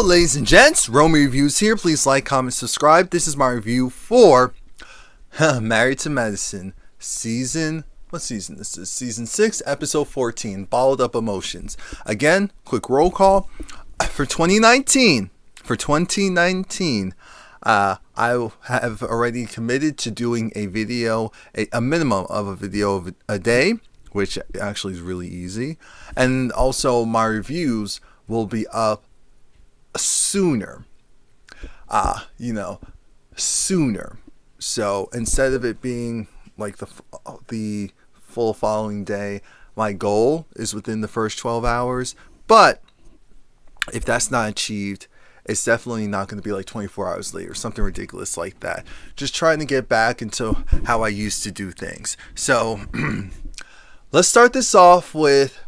ladies and gents, Romie Reviews here. Please like, comment, subscribe. This is my review for Married to Medicine what season this is? Season 6, episode 14, Bottled Up Emotions. Again, quick roll call. For 2019, I have already committed to doing a video, a minimum of a video a day, which actually is really easy. And also my reviews will be up sooner. Sooner. So instead of it being like the full following day, my goal is within the first 12 hours. But if that's not achieved, it's definitely not going to be like 24 hours later, something ridiculous like that. Just trying to get back into how I used to do things. So let's start this off with,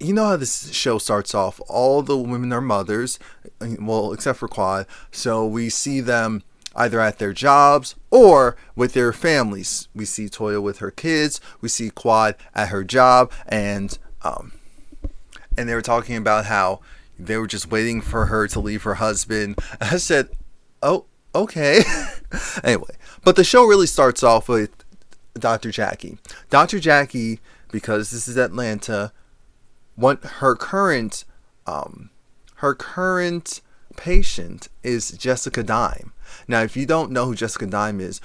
you know how this show starts off. All the women are mothers, well, except for Quad. So we see them either at their jobs or with their families. We see Toya with her kids. We see Quad at her job, and they were talking about how they were just waiting for her to leave her husband. I said, oh, okay. Anyway, but the show really starts off with Dr. Jackie. Dr. Jackie, because this is Atlanta, her current patient is Jessica Dime. Now, if you don't know who Jessica Dime is,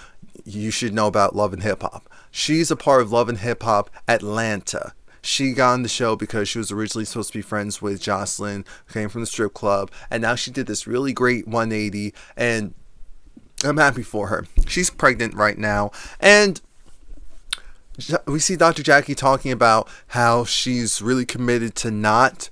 you should know about Love and Hip Hop. She's a part of Love and Hip Hop Atlanta. She got on the show because she was originally supposed to be friends with Jocelyn, who came from the strip club, and now she did this really great 180, and I'm happy for her. She's pregnant right now, and we see Dr. Jackie talking about how she's really committed to not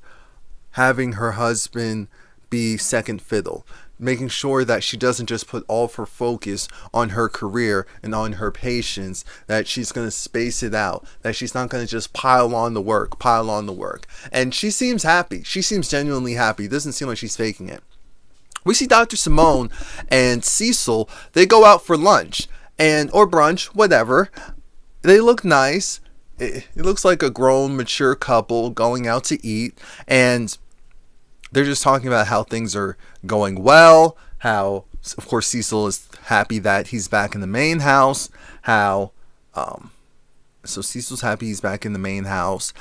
having her husband be second fiddle, making sure that she doesn't just put all of her focus on her career and on her patients, that she's going to space it out, that she's not going to just pile on the work. And she seems happy. She seems genuinely happy. It doesn't seem like she's faking it. We see Dr. Simone and Cecil. They go out for lunch or brunch, whatever. They look nice. It looks like a grown, mature couple going out to eat, and they're just talking about how things are going well, how, of course, Cecil is happy that he's back in the main house, so Cecil's happy he's back in the main house.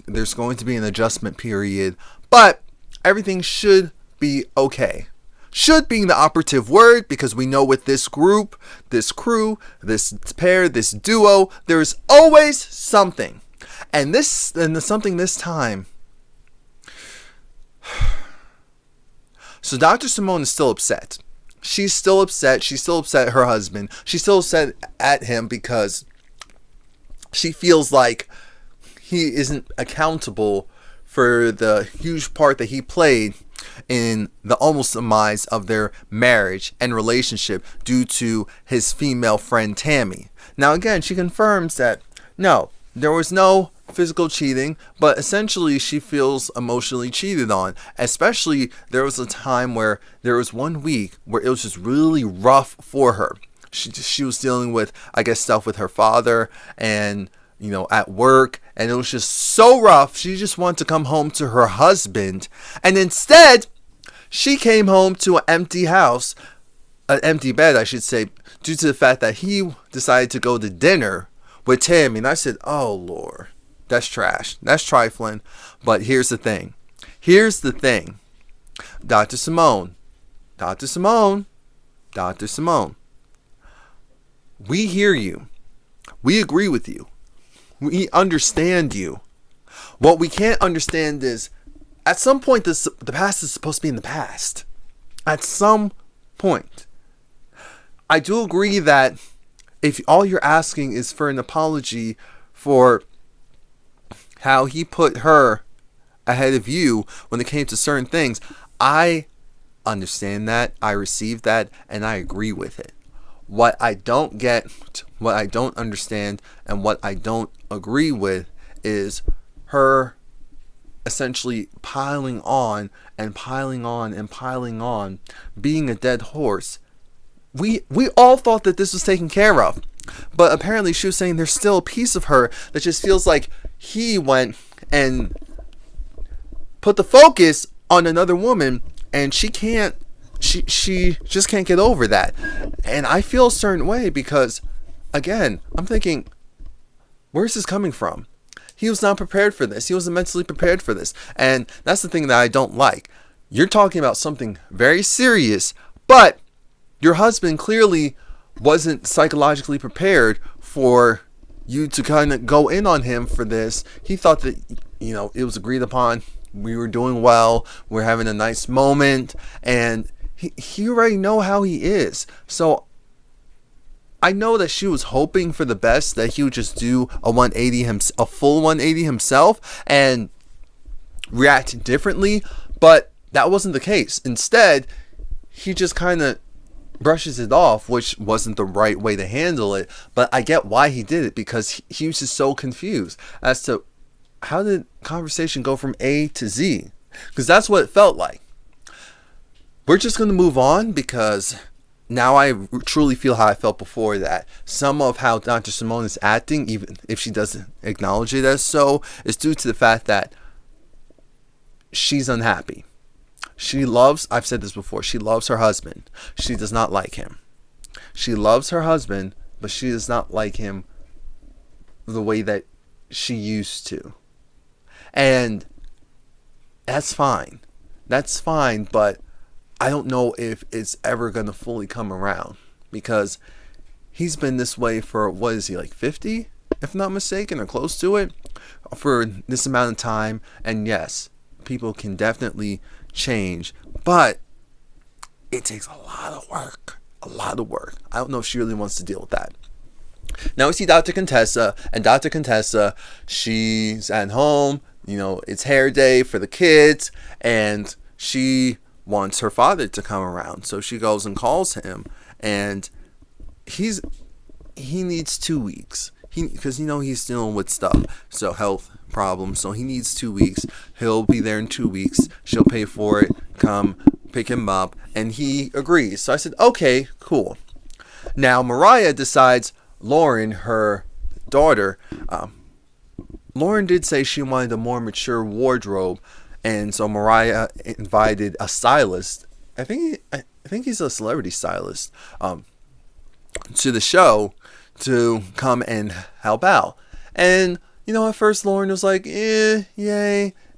There's going to be an adjustment period, but everything should be okay. Should being the operative word, because we know with this group, this crew, this pair, this duo, there's always something. And the something this time. So Dr. Simone is still upset. She's still upset. She's still upset at her husband. She's still upset at him because she feels like he isn't accountable for the huge part that he played in the almost demise of their marriage and relationship due to his female friend Tammy. Now again, she confirms that no, there was no physical cheating, but essentially she feels emotionally cheated on. Especially there was a time where there was 1 week where it was just really rough for her. She was dealing with, I guess, stuff with her father and at work, and it was just so rough. She just wanted to come home to her husband, and instead she came home to an empty house, an empty bed, I should say, due to the fact that he decided to go to dinner with Tammy. And I said, oh Lord, that's trash. That's trifling. But here's the thing. Dr. Simone. We hear you. We agree with you. We understand you. What we can't understand is, at some point, the past is supposed to be in the past. At some point. I do agree that if all you're asking is for an apology for how he put her ahead of you when it came to certain things, I understand that, I receive that, and I agree with it. What I don't get, what I don't understand, and what I don't agree with is her essentially piling on, being a dead horse. We all thought that this was taken care of, but apparently she was saying there's still a piece of her that just feels like he went and put the focus on another woman and she just can't get over that. And I feel a certain way because, again, I'm thinking, where's this coming from? He was not prepared for this. He wasn't mentally prepared for this. And that's the thing that I don't like. You're talking about something very serious, but your husband clearly wasn't psychologically prepared for you to kind of go in on him for this. He thought that, it was agreed upon. We were doing well. We're having a nice moment. And he already know how he is. So I know that she was hoping for the best, that he would just do a full 180 himself and react differently, but that wasn't the case. Instead, he just kind of brushes it off, which wasn't the right way to handle it, but I get why he did it, because he was just so confused as to how did conversation go from A to Z, because that's what it felt like. We're just going to move on, because now I truly feel how I felt before that. Some of how Dr. Simone is acting, even if she doesn't acknowledge it as so, is due to the fact that she's unhappy. I've said this before, she loves her husband. She does not like him. She loves her husband, but she does not like him the way that she used to. And that's fine. That's fine, but I don't know if it's ever going to fully come around, because he's been this way for, what is he, like 50, if not mistaken, or close to it, for this amount of time. And yes, people can definitely change, but it takes a lot of work. I don't know if she really wants to deal with that. Now we see Dr. Contessa, and Dr. Contessa, she's at home, it's hair day for the kids, and she wants her father to come around. So she goes and calls him, and he needs 2 weeks. Because he's dealing with stuff, so health problems. So he needs 2 weeks. He'll be there in 2 weeks. She'll pay for it. Come pick him up, and he agrees. So I said, okay, cool. Now Mariah decides, Lauren, her daughter, Lauren did say she wanted a more mature wardrobe, and so Mariah invited a stylist. I think he's a celebrity stylist, to the show to come and help out. And at first Lauren was like, yay,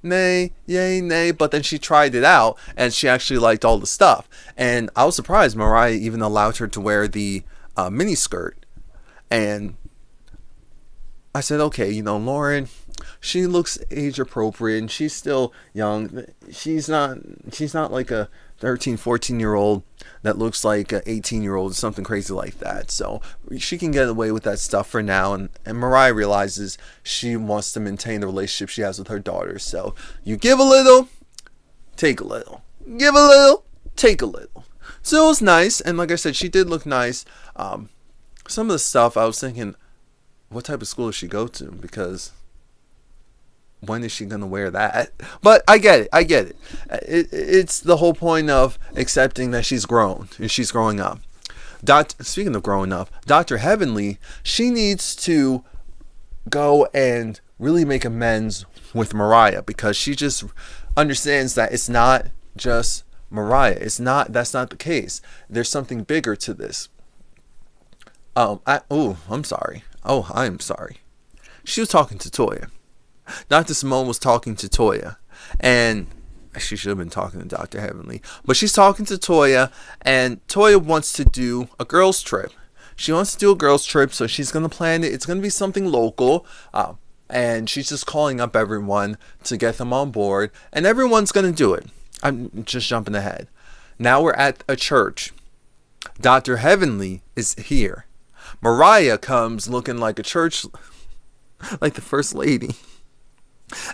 nay, but then she tried it out and she actually liked all the stuff. And I was surprised Mariah even allowed her to wear the mini skirt. And I said, okay, Lauren, she looks age appropriate and she's still young. She's not like a 13, 14-year-old that looks like an 18-year-old or something crazy like that. So she can get away with that stuff for now. And Mariah realizes she wants to maintain the relationship she has with her daughter. So you give a little, take a little. Give a little, take a little. So it was nice. And like I said, she did look nice. Some of the stuff I was thinking, what type of school does she go to? Because when is she going to wear that? But I get it. It's the whole point of accepting that she's grown and she's growing up. Speaking of growing up, Dr. Heavenly, she needs to go and really make amends with Mariah, because she just understands that it's not just Mariah. That's not the case. There's something bigger to this. I'm sorry. I'm sorry. She was talking to Toya. Dr. Simone was talking to Toya, and she should have been talking to Dr. Heavenly, but she's talking to Toya, and Toya wants to do a girls trip. She wants to do a girls trip, so she's going to plan it. It's going to be something local, and she's just calling up everyone to get them on board, and everyone's going to do it. I'm just jumping ahead. Now we're at a church. Dr. Heavenly is here. Mariah comes looking like a church, like the first lady.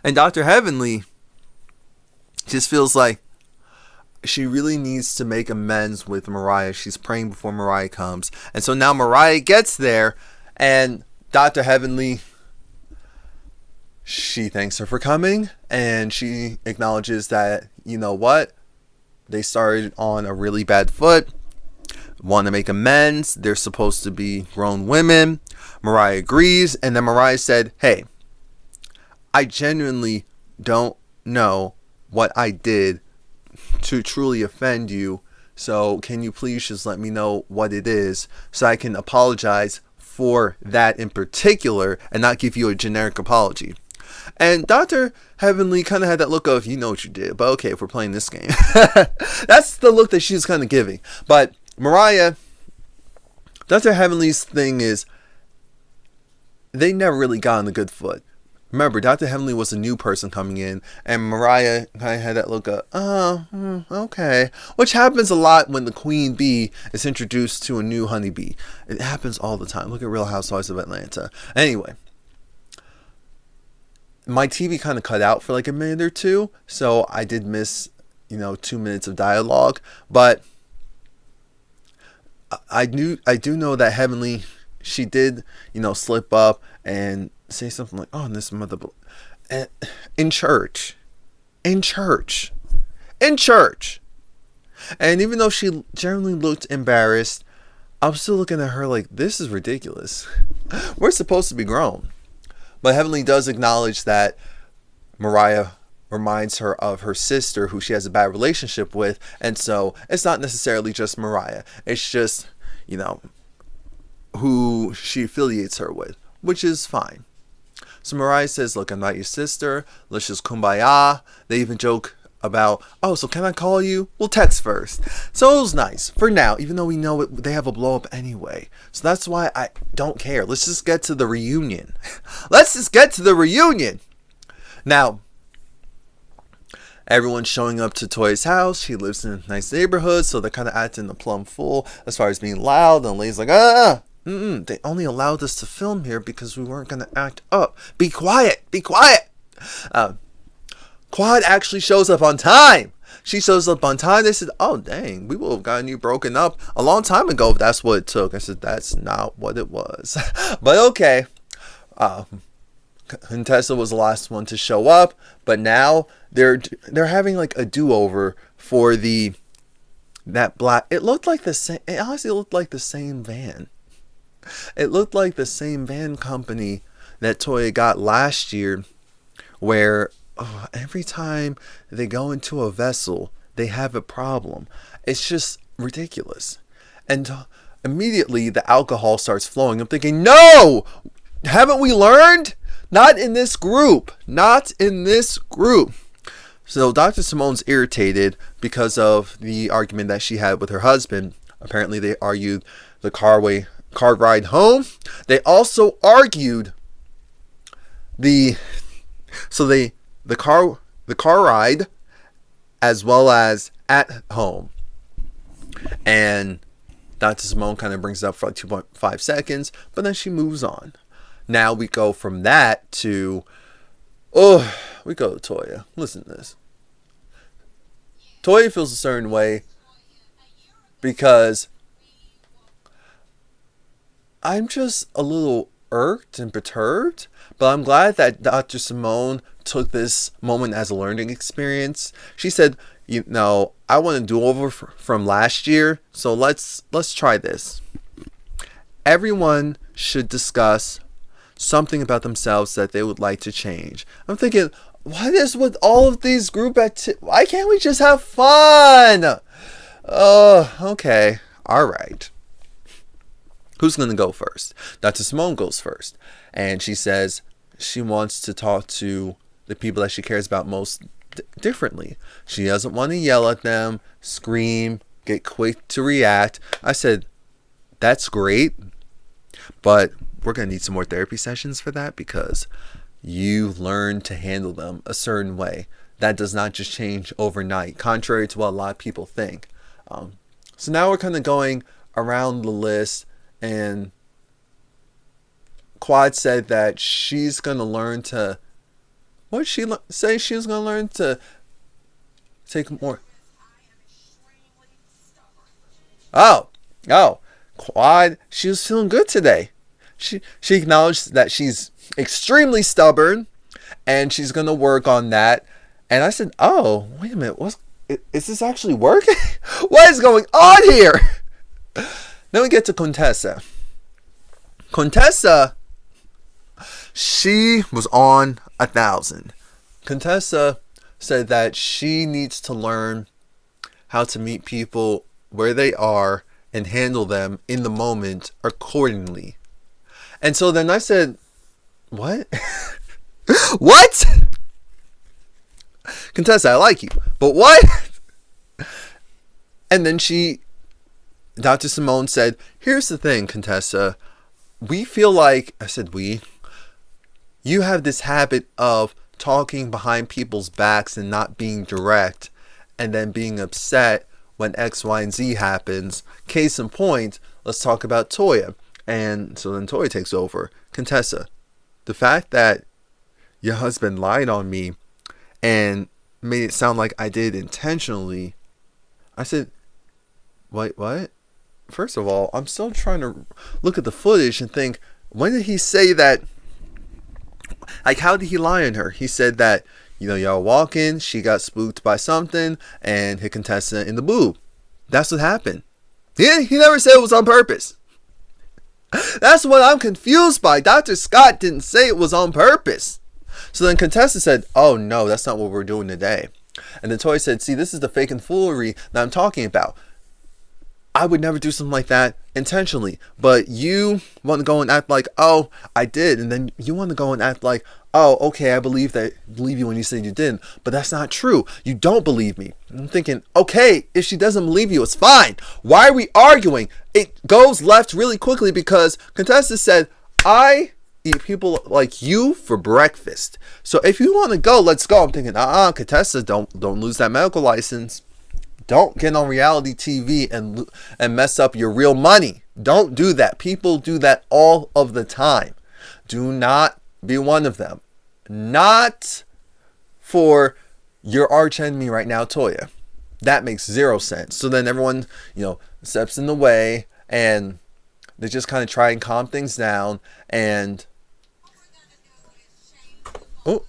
And Dr. Heavenly just feels like she really needs to make amends with Mariah. She's praying before Mariah comes. And so now Mariah gets there, and Dr. Heavenly, she thanks her for coming, and she acknowledges that, they started on a really bad foot, want to make amends. They're supposed to be grown women. Mariah agrees, and then Mariah said, hey, I genuinely don't know what I did to truly offend you. So can you please just let me know what it is so I can apologize for that in particular and not give you a generic apology. And Dr. Heavenly kind of had that look of, you know what you did, but okay, if we're playing this game. That's the look that she's kind of giving. But Mariah, Dr. Heavenly's thing is, they never really got on a good foot. Remember, Dr. Heavenly was a new person coming in, and Mariah kind of had that look of, okay. Which happens a lot when the queen bee is introduced to a new honeybee. It happens all the time. Look at Real Housewives of Atlanta. Anyway, my TV kind of cut out for like a minute or two, so I did miss, 2 minutes of dialogue. But I do know that Heavenly, she did, slip up and say something like, "Oh, this mother," in church. And even though she generally looked embarrassed, I'm still looking at her like, this is ridiculous. We're supposed to be grown. But Heavenly does acknowledge that Mariah reminds her of her sister who she has a bad relationship with. And so it's not necessarily just Mariah. It's just, who she affiliates her with, which is fine. So Mariah says, look, I'm not your sister. Let's just kumbaya. They even joke about, oh, so can I call you? We'll text first. So it was nice for now, even though we know they have a blow up anyway. So that's why I don't care. Let's just get to the reunion. Now, everyone's showing up to Toya's house. She lives in a nice neighborhood, so they're kind of acting a plum fool as far as being loud. And Lay's like, they only allowed us to film here because we weren't going to act up. Be quiet. Quad actually shows up on time. She shows up on time. They said, oh, dang, we would have gotten you broken up a long time ago if that's what it took. I said, that's not what it was. But okay. Contessa was the last one to show up. But now they're having like a do-over for that black. It looked like the same. It honestly looked like the same van. It looked like the same van company that Toya got last year, where every time they go into a vessel, they have a problem. It's just ridiculous. And immediately the alcohol starts flowing. I'm thinking, no! Haven't we learned? Not in this group. So Dr. Simone's irritated because of the argument that she had with her husband. Apparently they argued the car ride home. They also argued the car ride as well as at home. And Dr. Simone kind of brings it up for like 2.5 seconds, but then she moves on. Now we go from that to we go to Toya. Listen to this. Toya feels a certain way because I'm just a little irked and perturbed, but I'm glad that Dr. Simone took this moment as a learning experience. She said, I want to do over from last year, so let's try this. Everyone should discuss something about themselves that they would like to change. I'm thinking, what is with all of these group activities? Why can't we just have fun? Okay. All right. Who's going to go first? Dr. Simone goes first. And she says she wants to talk to the people that she cares about most differently. She doesn't want to yell at them, scream, get quick to react. I said, that's great, but we're going to need some more therapy sessions for that because you learn to handle them a certain way. That does not just change overnight, contrary to what a lot of people think. So now we're kind of going around the list, and Quad said that she's going to learn to... What did she say? She was going to learn to take more... Oh, Quad, she was feeling good today. She acknowledged that she's extremely stubborn, and she's going to work on that. And I said, oh, wait a minute. Is this actually working? What is going on here? Then we get to Contessa. Contessa, she was on 1,000. Contessa said that she needs to learn how to meet people where they are and handle them in the moment accordingly. And so then I said, what? What? Contessa, I like you, but what? And then Dr. Simone said, here's the thing, Contessa. We feel like, I said you have this habit of talking behind people's backs and not being direct, and then being upset when X, Y, and Z happens. Case in point, let's talk about Toya. And so then Toya takes over. Contessa, the fact that your husband lied on me and made it sound like I did intentionally. I said, wait, what? First of all, I'm still trying to look at the footage and think, when did he say that? Like, how did he lie on her? He said that, y'all walking, she got spooked by something and hit Contessa in the boob. That's what happened. He never said it was on purpose. That's what I'm confused by. Dr. Scott didn't say it was on purpose. So then Contessa said, oh no, that's not what we're doing today. And then Toya said, see, this is the fake and foolery that I'm talking about. I would never do something like that intentionally. But you want to go and act like, oh, I did. And then you want to go and act like, oh, okay, I believe you when you said you didn't. But that's not true. You don't believe me. I'm thinking, okay, if she doesn't believe you, it's fine. Why are we arguing? It goes left really quickly because Contessa said, I eat people like you for breakfast. So if you want to go, let's go. I'm thinking, Contessa, don't lose that medical license. Don't get on reality TV and mess up your real money. Don't do that. People do that all of the time. Do not be one of them. Not for your arch enemy right now, Toya. That makes zero sense. So then everyone, steps in the way and they just kind of try and calm things down. And oh.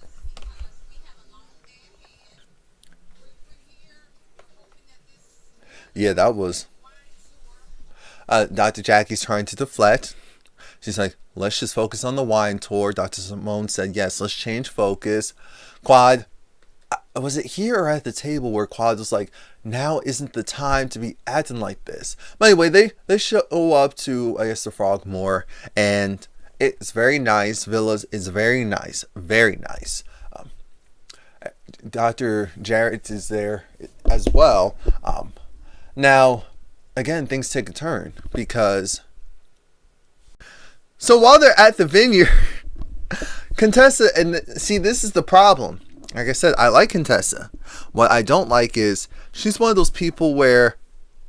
Yeah, that was Dr. Jackie's trying to deflect. She's like, let's just focus on the wine tour. Dr. Simone said, yes, let's change focus. Quad, was it here or at the table where Quad was like, now isn't the time to be acting like this? But anyway, they show up to, I guess, the Frogmore, and it's very nice. Villas is very nice. Very nice. Dr. Jarrett is there as well. Now, again, things take a turn because... So while they're at the vineyard, Contessa, and see, this is the problem. Like I said, I like Contessa. What I don't like is she's one of those people where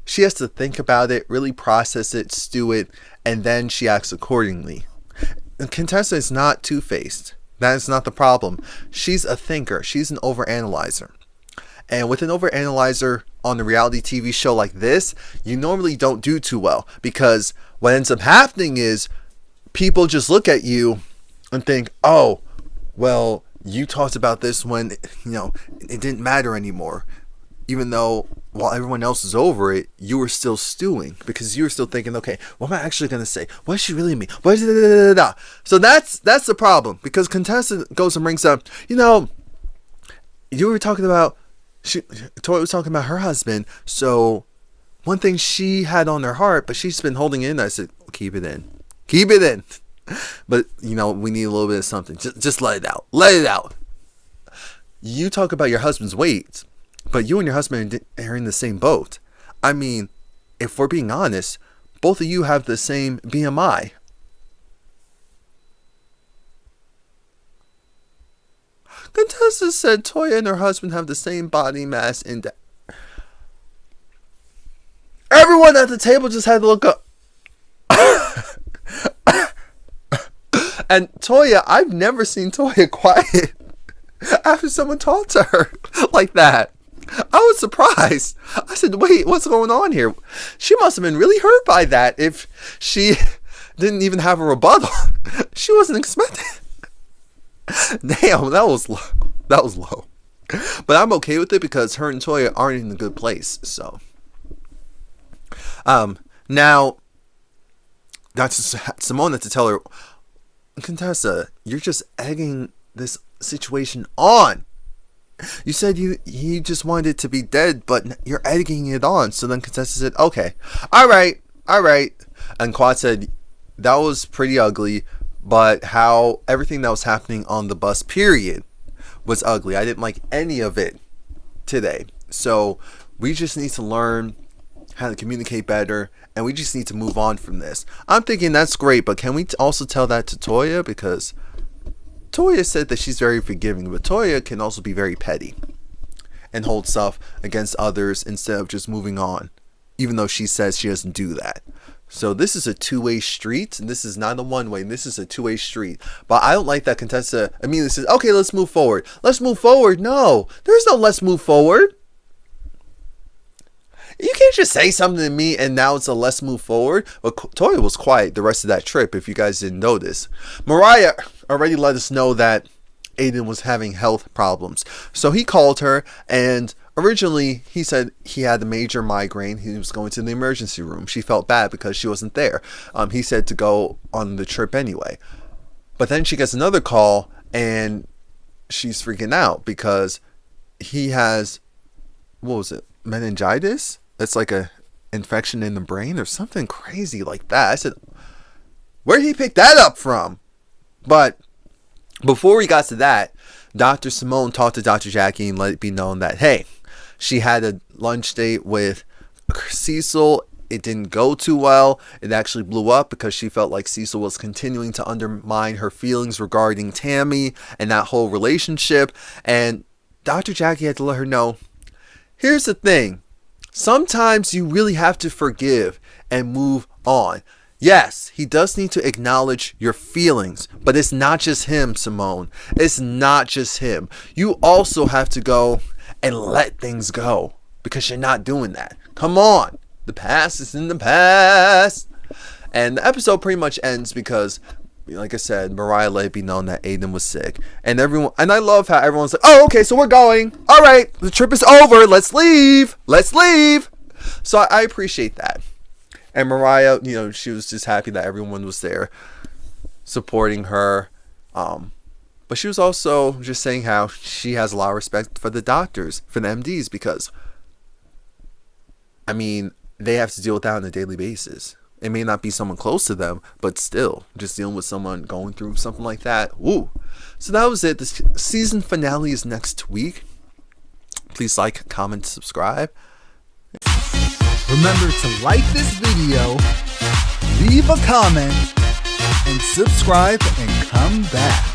she has to think about it, really process it, stew it, and then she acts accordingly. And Contessa is not two-faced. That is not the problem. She's a thinker. She's an overanalyzer. And with an overanalyzer on a reality TV show like this, you normally don't do too well. Because what ends up happening is people just look at you and think, oh, well, you talked about this when, it didn't matter anymore. Even though while everyone else is over it, you were still stewing. Because you were still thinking, okay, what am I actually going to say? What does she really mean? What is it? So that's the problem. Because Contessa goes and brings up, you were talking about, Toya was talking about her husband. So one thing she had on her heart, but she's been holding it in. I said, keep it in. Keep it in. But, we need a little bit of something. Just let it out. Let it out. You talk about your husband's weight, but you and your husband are in the same boat. I mean, if we're being honest, both of you have the same BMI. Contessa said Toya and her husband have the same body mass index. Everyone at the table just had to look up. And Toya, I've never seen Toya quiet after someone talked to her like that. I was surprised. I said, wait, what's going on here? She must have been really hurt by that if she didn't even have a rebuttal. She wasn't expecting. Damn, that was low. That was low. But I'm okay with it because her and Toya aren't in a good place. So, now, Dr. Simone had to tell her, Contessa, you're just egging this situation on. You said he just wanted it to be dead, but you're egging it on. So then Contessa said, okay, all right. And Quad said, that was pretty ugly, but how everything that was happening on the bus, period, was ugly. I didn't like any of it today. So we just need to learn how to communicate better, and we just need to move on from this. I'm thinking that's great, but can we also tell that to Toya? Because Toya said that she's very forgiving, but Toya can also be very petty and hold stuff against others instead of just moving on, even though she says she doesn't do that. So this is a two-way street, and this is not a one-way. This is a two-way street. But I don't like that Contessa immediately says, okay, let's move forward. Let's move forward. No, there's no let's move forward. You can't just say something to me and now it's a let's move forward. But Toya was quiet the rest of that trip, if you guys didn't notice. Mariah already let us know that Aiden was having health problems. So he called her, and originally he said he had a major migraine. He was going to the emergency room. She felt bad because she wasn't there. He said to go on the trip anyway. But then she gets another call and she's freaking out because he has, what was it, meningitis? It's like a infection in the brain or something crazy like that. I said, where did he pick that up from? But before we got to that, Dr. Simone talked to Dr. Jackie and let it be known that, hey, she had a lunch date with Cecil. It didn't go too well. It actually blew up because she felt like Cecil was continuing to undermine her feelings regarding Tammy and that whole relationship. And Dr. Jackie had to let her know, here's the thing. Sometimes you really have to forgive and move on. Yes, he does need to acknowledge your feelings, but it's not just him, Simone. It's not just him. You also have to go and let things go because you're not doing that. Come on. The past is in the past. And the episode pretty much ends because, like I said, Mariah let it be known that Aiden was sick. And I love how everyone's like, oh, okay, so we're going. All right, the trip is over. Let's leave. So I appreciate that. And Mariah, she was just happy that everyone was there supporting her. But she was also just saying how she has a lot of respect for the doctors, for the MDs, because, they have to deal with that on a daily basis. It may not be someone close to them, but still, just dealing with someone going through something like that. Woo. So that was it. The season finale is next week. Please like, comment, subscribe. Remember to like this video, leave a comment, and subscribe and come back.